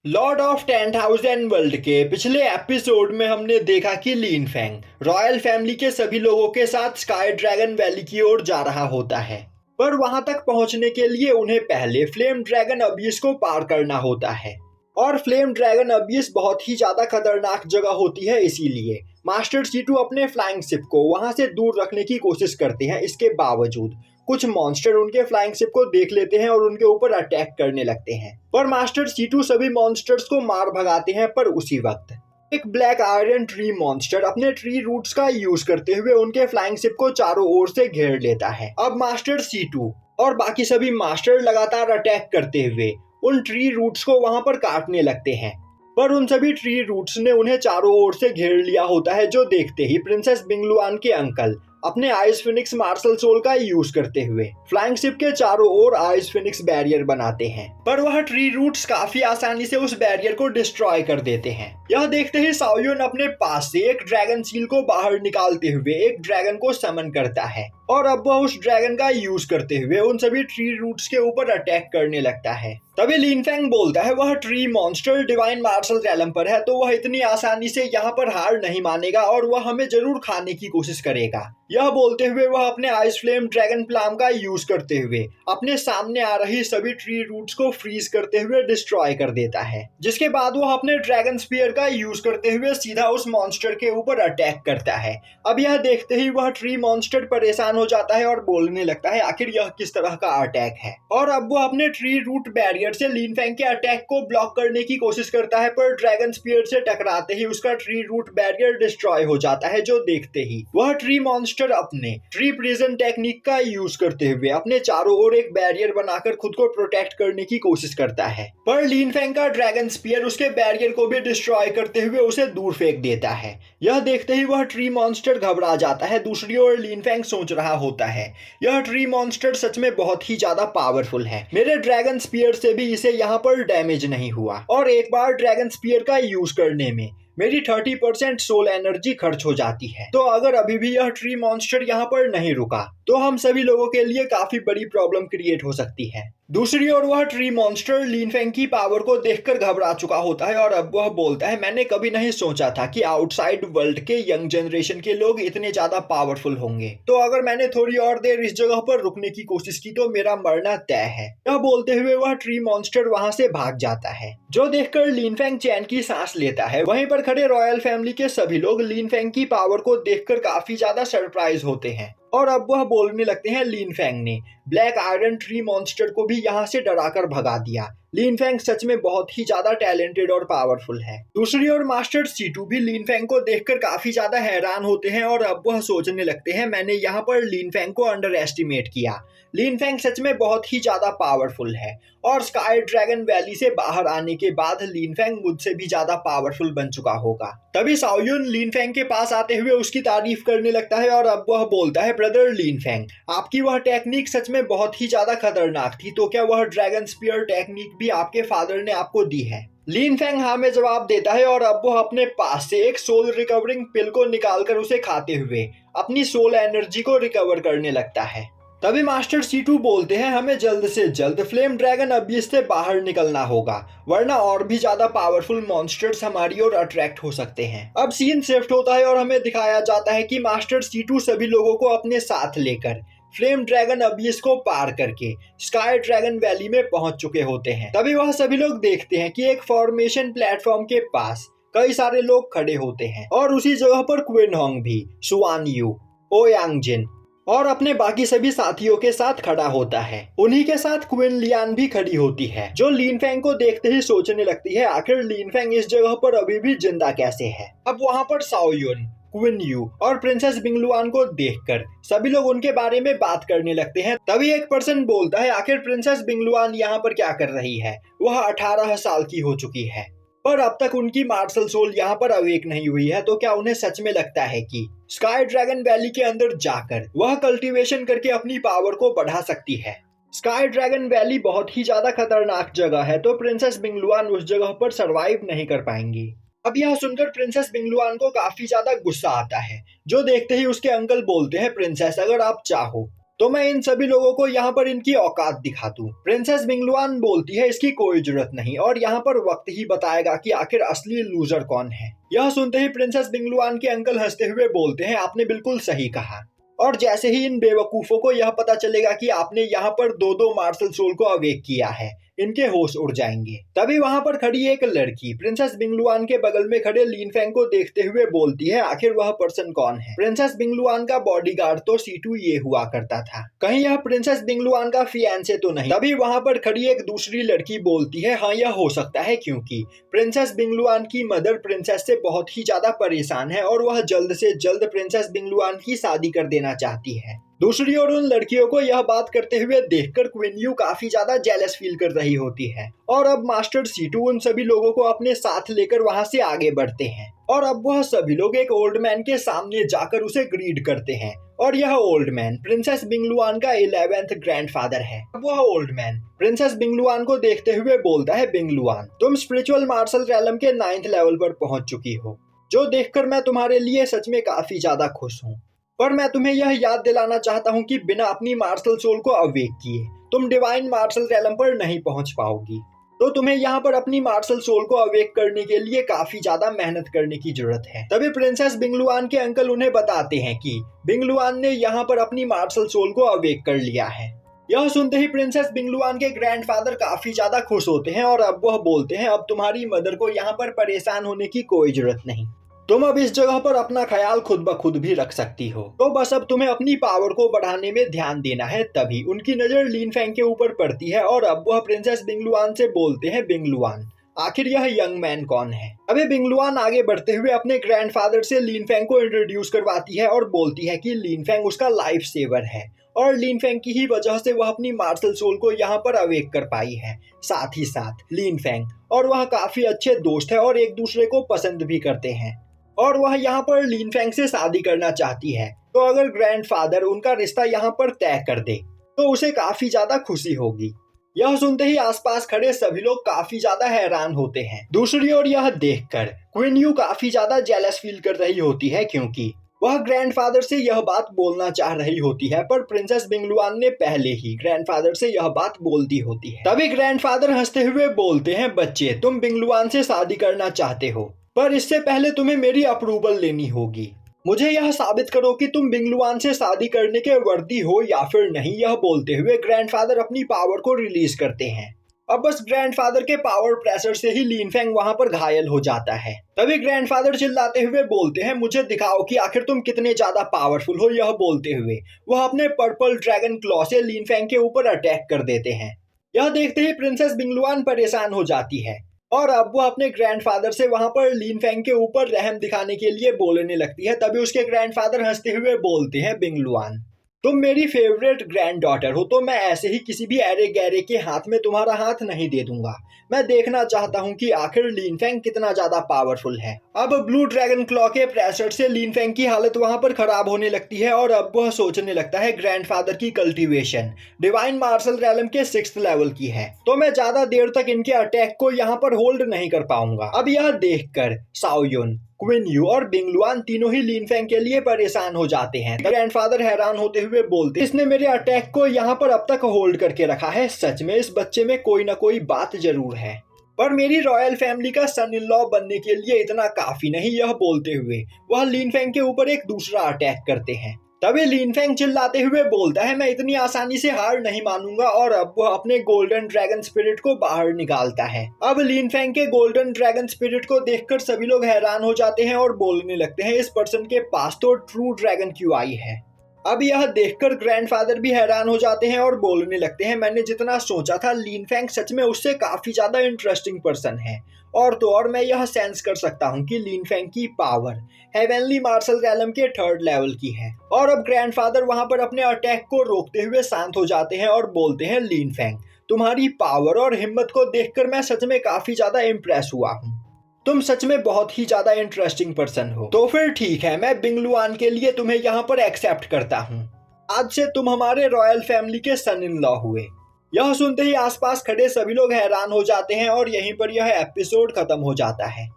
Lord of 10,000 world के पिछले episode में हमने देखा कि लिन फैंग रॉयल फैमिली के सभी लोगों के साथ स्काई ड्रैगन वैली की ओर जा रहा होता है, पर वहां तक पहुंचने के लिए उन्हें पहले फ्लेम ड्रैगन अबियस को पार करना होता है। और फ्लेम ड्रैगन अबियस बहुत ही ज्यादा खतरनाक जगह होती है, इसीलिए मास्टर सीटू अपने फ्लाइंग शिप को वहां से दूर रखने की कोशिश करते हैं। इसके बावजूद कुछ मॉन्स्टर उनके फ्लाइंग शिप को देख लेते हैं और उनके ऊपर अटैक करने लगते हैं, पर मास्टर सीटू सभी मॉन्स्टर्स को मार भगाते हैं। पर उसी वक्त एक ब्लैक आयरन ट्री मॉन्स्टर अपने ट्री रूट्स का यूज करते हुए उनके फ्लाइंग शिप को चारों ओर से घेर लेता है। अब मास्टर सीटू और बाकी सभी मास्टर लगातार अटैक करते हुए उन ट्री रूट्स को वहां पर काटने लगते हैं, पर उन सभी ट्री रूट्स ने उन्हें चारों ओर से घेर लिया होता है, जो देखते ही प्रिंसेस बिंगलुआन के अंकल अपने आइस फिनिक्स मार्शल सोल का यूज करते हुए फ्लाइंग शिप के चारों ओर आइस फिनिक्स बैरियर बनाते हैं, पर वह ट्री रूट्स काफी आसानी से उस बैरियर को डिस्ट्रॉय कर देते हैं। यह देखते ही साओयुन अपने पास से एक ड्रैगन सील को बाहर निकालते हुए एक ड्रैगन को समन करता है और अब वह उस ड्रैगन का यूज करते हुए उन सभी ट्री रूट्स के ऊपर अटैक करने लगता है। तभी लिन फैंग बोलता है वह tree monster divine martial realm पर है, तो वह इतनी आसानी से यहाँ पर हार नहीं मानेगा और वह हमें जरूर खाने की कोशिश करेगा। यह बोलते हुए वह अपने आइस फ्लेम ड्रैगन प्लाम का यूज करते हुए अपने सामने आ रही सभी ट्री रूट्स को फ्रीज करते हुए डिस्ट्रॉय कर देता है, जिसके बाद वह अपने ड्रैगन स्पीयर का यूज करते हुए सीधा उस मॉन्स्टर के ऊपर अटैक करता है। अब यह देखते ही वह ट्री मॉन्स्टर परेशान हो जाता है और बोलने लगता है आखिर यह किस तरह का अटैक है, और अब वह अपने ट्री रूट बैरियर से लिन फैंग के अटैक को ब्लॉक करने की कोशिश करता है, पर ड्रैगन स्पीयर से टकराते ही उसका ट्री रूट बैरियर डिस्ट्रॉय हो जाता है, जो देखते ही वह ट्री मॉन्स्टर अपने ट्री प्रिजन टेक्निक का यूज करते हुए अपने चारों ओर एक बैरियर बनाकर खुद को प्रोटेक्ट करने की कोशिश करता है, पर लिन फैंग का ड्रैगन स्पीयर उसके बैरियर को भी डिस्ट्रॉय करते हुए उसे दूर फेंक देता है। यह देखते ही वह ट्री मॉन्स्टर घबरा जाता है। दूसरी ओर लिन फैंग सोच रहा होता है यह ट्री मॉन्स्टर सच में बहुत ही ज्यादा पावरफुल है, मेरे ड्रैगन स्पीयर से भी इसे यहाँ पर डैमेज नहीं हुआ, और एक बार ड्रैगन स्पीयर का यूज करने में मेरी 30% सोल एनर्जी खर्च हो जाती है, तो अगर अभी भी यह ट्री मॉन्स्टर यहाँ पर नहीं रुका तो हम सभी लोगों के लिए काफी बड़ी प्रॉब्लम क्रिएट हो सकती है। दूसरी ओर वह ट्री मॉन्स्टर लिन फैंग की पावर को देखकर घबरा चुका होता है और अब वह बोलता है मैंने कभी नहीं सोचा था कि आउटसाइड वर्ल्ड के यंग जनरेशन के लोग इतने ज्यादा पावरफुल होंगे, तो अगर मैंने थोड़ी और देर इस जगह पर रुकने की कोशिश की तो मेरा मरना तय है। यह बोलते हुए वह ट्री मॉन्स्टर वहां से भाग जाता है, जो देखकर लिन फैंग चैन की सांस लेता है। वहीं पर खड़े रॉयल फैमिली के सभी लोग लिन फैंग की पावर को देखकर काफी ज्यादा सरप्राइज होते हैं और अब वह बोलने लगते हैं लिन फैंग ने ब्लैक आयरन ट्री मॉन्स्टर को भी यहाँ से डराकर भगा दिया। लिन फैंग सच में बहुत ही ज्यादा टैलेंटेड और पावरफुल है। दूसरी ओर मास्टर सीटू भी लिन फैंग को देखकर काफी ज्यादा हैरान होते हैं और अब वह सोचने लगते हैं मैंने यहाँ पर लिन फैंग को अंडर एस्टिमेट किया। लिन फैंग सच में बहुत ही ज्यादा पावरफुल है और स्काई ड्रैगन वैली से बाहर आने के बाद लिन फैंग मुझसे भी ज्यादा पावरफुल बन चुका होगा। तभी साओयुन लिन फैंग के पास आते हुए उसकी तारीफ करने लगता है और अब वह बोलता है ब्रदर लिन फैंग, आपकी वह टेक्निक सच में बहुत ही ज्यादा खतरनाक थी, तो क्या वह ड्रैगन स्पीयर टेक्निक भी आपके फादर ने आपको दी है? लिन फैंग हाँ में जवाब देता है और अब वह अपने पास से एक सोल रिकवरिंग पिल को निकालकर उसे खाते हुए अपनी सोल एनर्जी को रिकवर करने लगता है। तभी मास्टर सीटू बोलते हैं हमें जल्द से जल्द फ्लेम ड्रैगन अबियस से बाहर निकलना होगा, वरना और भी ज्यादा पावरफुल मॉन्स्टर्स हमारी ओर अट्रैक्ट हो सकते हैं। अब सीन शिफ्ट होता है और हमें दिखाया जाता है कि मास्टर सीटू सभी लोगों को अपने साथ लेकर फ्लेम ड्रैगन अबियस को पार करके स्काई ड्रैगन वैली में पहुंच चुके होते हैं। तभी वह सभी लोग देखते हैं कि एक फॉर्मेशन प्लेटफॉर्म के पास कई सारे लोग खड़े होते हैं और उसी जगह पर क्विन होंग भी सुआन यू, ओ यांगजिन और अपने बाकी सभी साथियों के साथ खड़ा होता है। उन्हीं के साथ क्विन लियान भी खड़ी होती है, जो लिन फैंग को देखते ही सोचने लगती है आखिर लिन फैंग इस जगह पर अभी भी जिंदा कैसे है। अब वहाँ पर साओयुन, क्विन यू और प्रिंसेस बिंगलुआन को देखकर सभी लोग उनके बारे में बात करने लगते हैं। तभी एक पर्सन बोलता है आखिर प्रिंसेस बिंगलुआन यहाँ पर क्या कर रही है? वह 18 साल की हो चुकी है, पर अब तक उनकी मार्शल सोल यहाँ पर अवेक नहीं हुई है, तो क्या उन्हें सच में लगता है कि स्काई ड्रैगन वैली के अंदर जाकर वह कल्टीवेशन करके अपनी पावर को बढ़ा सकती है? स्काई ड्रैगन वैली बहुत ही ज्यादा खतरनाक जगह है, तो प्रिंसेस बिंगलुआन उस जगह पर सरवाइव नहीं कर पाएंगी। अब यह सुनकर प्रिंसेस बिंगलुआन को काफी ज्यादा गुस्सा आता है, जो देखते ही उसके अंकल बोलते हैं प्रिंसेस अगर आप चाहो तो मैं इन सभी लोगों को यहाँ पर इनकी औकात दिखा दूं। प्रिंसेस बिंगलुआन बोलती है इसकी कोई जरूरत नहीं और यहाँ पर वक्त ही बताएगा कि आखिर असली लूजर कौन है। यह सुनते ही प्रिंसेस बिंगलुआन के अंकल हंसते हुए बोलते हैं आपने बिल्कुल सही कहा। और जैसे ही इन बेवकूफों को यह पता चलेगा कि आपने यहाँ पर दो मार्शल सोल को अवेक किया है, इनके होश उड़ जाएंगे। तभी वहां पर खड़ी एक लड़की प्रिंसेस बिंगलुआन के बगल में खड़े लिन फेंग को देखते हुए बोलती है आखिर वह पर्सन कौन है। प्रिंसेस बिंगलुआन का बॉडीगार्ड तो सीटू ये हुआ करता था, कहीं यह प्रिंसेस बिंगलुआन का फियांसे तो नहीं। तभी वहां पर खड़ी एक दूसरी लड़की बोलती है हाँ यह हो सकता है, क्योंकि प्रिंसेस बिंगलुआन की मदर प्रिंसेस से बहुत ही ज्यादा परेशान है और वह जल्द से जल्द प्रिंसेस बिंगलुआन की शादी कर देना चाहती है। दूसरी ओर उन लड़कियों को यह बात करते हुए देखकर क्वीन यू काफी ज्यादा जेलस फील कर रही होती है और अब मास्टर सीटू उन सभी लोगों को अपने साथ लेकर वहां से आगे बढ़ते हैं और अब वह सभी लोग एक ओल्ड मैन के सामने जाकर उसे ग्रीट करते हैं और यह ओल्ड मैन प्रिंसेस बिंगलुआन का 11th ग्रैंडफादर है। अब वह ओल्ड मैन प्रिंसेस बिंगलुआन को देखते हुए बोलता है बिंगलुआन तुम स्पिरिचुअल मार्शल रैलम के 9th लेवल पर पहुंच चुकी हो, जो देखकर मैं तुम्हारे लिए सच में काफी ज्यादा खुश हूँ। पर मैं तुम्हें यह याद दिलाना चाहता हूँ कि बिना अपनी मार्शल सोल को अवेक किए तुम डिवाइन मार्शल रैलम पर नहीं पहुंच पाओगी। तो तुम्हें यहाँ पर अपनी मार्शल सोल को अवेक करने के लिए काफी ज्यादा मेहनत करने की जरूरत है। तभी प्रिंसेस बिंगलुआन के अंकल उन्हें बताते हैं कि बिंगलुआन ने यहाँ पर अपनी मार्शल सोल को अवेक कर लिया है। यह सुनते ही प्रिंसेस बिंगलुआन के ग्रैंडफादर काफी ज्यादा खुश होते हैं और अब वह बोलते हैं अब तुम्हारी मदर को यहाँ पर परेशान होने की कोई जरूरत नहीं, तुम अब इस जगह पर अपना ख्याल खुद ब खुद भी रख सकती हो। तो बस अब तुम्हें अपनी पावर को बढ़ाने में ध्यान देना है। तभी उनकी नजर लिन फेंग के ऊपर पड़ती है और अब वह प्रिंसेस बिंगलुआन से बोलते हैं बिंगलुआन आखिर यह यंग मैन कौन है। अभी बिंगलुआन आगे बढ़ते हुए अपने ग्रैंडफादर से लिन फेंग को इंट्रोड्यूस करवाती है और बोलती है कि लिन फेंग उसका लाइफ सेवर है और लिन फेंग की ही वजह से वह अपनी मार्शल सोल को यहाँ पर अवेक कर पाई है। साथ ही साथ लिन फेंग और वह काफी अच्छे दोस्त है और एक दूसरे को पसंद भी करते हैं और वह यहाँ पर लिन फेंग से शादी करना चाहती है। तो अगर ग्रैंडफादर उनका रिश्ता यहाँ पर तय कर दे तो उसे काफी ज्यादा खुशी होगी। यह सुनते ही आसपास खड़े सभी लोग काफी ज्यादा हैरान होते हैं। दूसरी ओर यह देखकर क्वीन यू काफी ज्यादा जेलस फील कर रही होती है, क्योंकि वह ग्रैंडफादर से यह बात बोलना चाह रही होती है पर प्रिंसेस बिंगलुआन ने पहले ही ग्रैंडफादर से यह बात बोल दी होती है। तभी ग्रैंडफादर हंसते हुए बोलते हैं बच्चे तुम बिंगलुआन से शादी करना चाहते हो, पर इससे पहले तुम्हें मेरी अप्रूवल लेनी होगी। मुझे यह साबित करो कि तुम बिंगलुआन से शादी करने के वर्दी हो या फिर नहीं। यह बोलते हुए ग्रैंडफादर अपनी पावर को रिलीज करते हैं। अब बस ग्रैंडफादर के पावर प्रेशर से ही लिन फेंग वहां पर घायल हो जाता है। तभी ग्रैंडफादर चिल्लाते हुए बोलते हैं मुझे दिखाओ कि आखिर तुम कितने ज्यादा पावरफुल हो। यह बोलते हुए वह अपने पर्पल ड्रैगन क्लॉ से लिन फेंग के ऊपर अटैक कर देते हैं। यह देखते ही प्रिंसेस बिंगलुआन परेशान हो जाती है और अब वो अपने ग्रैंडफादर से वहां पर लिन फेंग के ऊपर रहम दिखाने के लिए बोलने लगती है। तभी उसके ग्रैंडफादर हंसते हुए बोलते हैं बिंगलुआन तुम मेरी फेवरेट ग्रैंड डॉटर हो, तो मैं ऐसे ही किसी भी अरे गहरे के हाथ में तुम्हारा हाथ नहीं दे दूंगा। मैं देखना चाहता हूं कि आखिर लिन फेंग कितना ज्यादा पावरफुल है। अब ब्लू ड्रैगन क्लॉ के प्रेशर से लिन फेंग की हालत वहां पर खराब होने लगती है और अब वह सोचने लगता है ग्रैंडफादर की कल्टीवेशन डिवाइन मार्शल रैलम के 6th लेवल की है, तो मैं ज्यादा देर तक इनके अटैक को यहाँ पर होल्ड नहीं कर पाऊंगा। अब यह देखकर शाओयुन, क्वीन यू और बिंगलुआन तीनों ही लिन फेंग के लिए परेशान हो जाते हैं। ग्रैंडफादर हैरान होते हुए बोलते इसने मेरे अटैक को यहाँ पर अब तक होल्ड करके रखा है, सच में इस बच्चे में कोई ना कोई बात जरूर है, पर मेरी रॉयल फैमिली का सन इन लॉ बनने के लिए इतना काफी नहीं। यह बोलते हुए वह लिन फेंग के ऊपर एक दूसरा अटैक करते हैं। तभी लिन फेंग चिल्लाते हुए बोलता है मैं इतनी आसानी से हार नहीं मानूंगा और अब वह अपने गोल्डन ड्रैगन स्पिरिट को बाहर निकालता है। अब लिन फेंग के गोल्डन ड्रैगन स्पिरिट को देखकर सभी लोग हैरान हो जाते हैं और बोलने लगते हैं इस पर्सन के पास तो ट्रू ड्रैगन क्यों आई है। अब यह देखकर ग्रैंडफादर भी हैरान हो जाते हैं और बोलने लगते हैं मैंने जितना सोचा था लिन फेंग सच में उससे काफी ज्यादा इंटरेस्टिंग पर्सन है, और तो और मैं यह सेंस कर सकता हूँ कि लिन फेंग की पावर हेवनली मार्शल रैलम के 3rd लेवल की है। और अब ग्रैंडफादर वहां पर अपने अटैक को रोकते हुए शांत हो जाते हैं और बोलते हैं लिन फेंग तुम्हारी पावर और हिम्मत को देखकर मैं सच में काफी ज्यादा इम्प्रेस हुआ हूँ, तुम सच में बहुत ही ज्यादा इंटरेस्टिंग पर्सन हो। तो फिर ठीक है, मैं बिंगलुआन के लिए तुम्हें यहाँ पर एक्सेप्ट करता हूँ, आज से तुम हमारे रॉयल फैमिली के सन इन लॉ हुए। यह सुनते ही आसपास खड़े सभी लोग हैरान हो जाते हैं और यहीं पर यह एपिसोड खत्म हो जाता है।